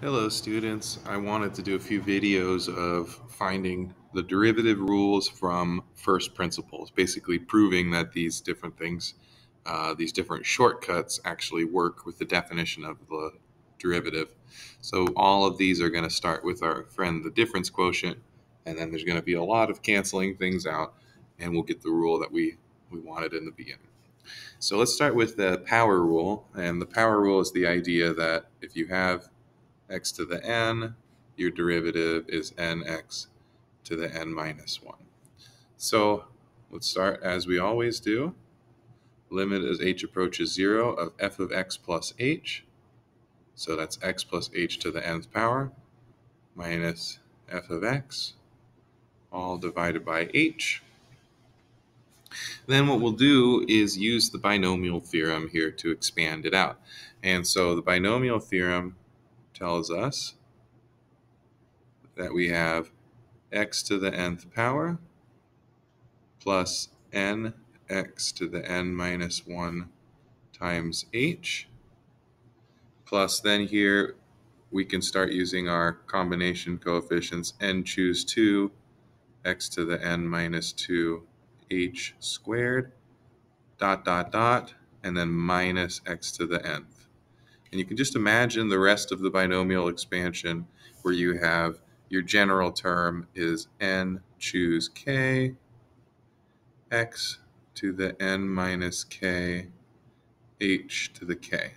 Hello students, I wanted to do a few videos of finding the derivative rules from first principles, basically proving that these different things, these different shortcuts actually work with the definition of the derivative. So all of these are going to start with our friend the difference quotient, and then there's going to be a lot of canceling things out, and we'll get the rule that we wanted in the beginning. So let's start with the power rule, and the power rule is the idea that if you have x to the n, your derivative is nx to the n minus 1. So let's start as we always do. Limit as h approaches 0 of f of x plus h. So that's x plus h to the nth power minus f of x, all divided by h. Then what we'll do is use the binomial theorem here to expand it out. And so the binomial theorem tells us that we have x to the nth power plus nx to the n minus 1 times h, plus then here we can start using our combination coefficients n choose 2, x to the n minus 2 h squared, dot dot dot, and then minus x to the nth. And you can just imagine the rest of the binomial expansion where you have your general term is n choose k, x to the n minus k, h to the k.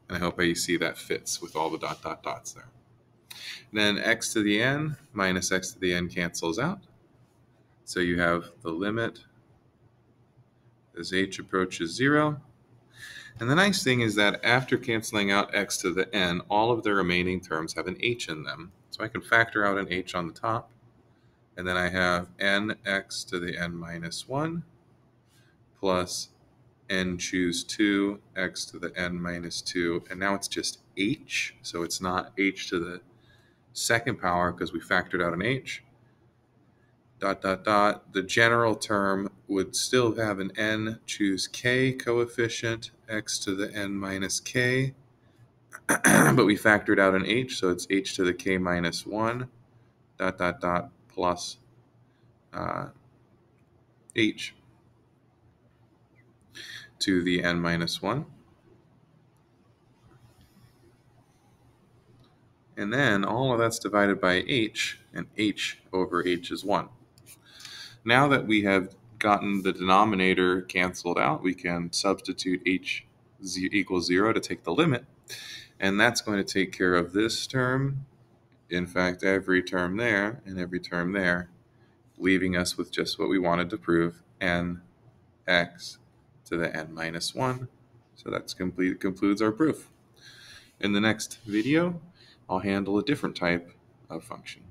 And I hope you see that fits with all the dot dot dots there. Then x to the n minus x to the n cancels out. So you have the limit as h approaches 0. And the nice thing is that after canceling out x to the n, all of the remaining terms have an h in them. So I can factor out an h on the top. And then I have nx to the n minus 1 plus n choose 2, x to the n minus 2. And now it's just h. So it's not h to the second power because we factored out an h. Dot, dot, dot. The general term would still have an n choose k coefficient, x to the n minus k. But we factored out an h, so it's h to the k minus 1, dot, dot, dot, plus h to the n minus 1. And then all of that's divided by h, and h over h is 1. Now that we have gotten the denominator canceled out, we can substitute h equals 0 to take the limit. And that's going to take care of this term, in fact, every term there, and every term there, leaving us with just what we wanted to prove, nx to the n minus 1. So that concludes our proof. In the next video, I'll handle a different type of function.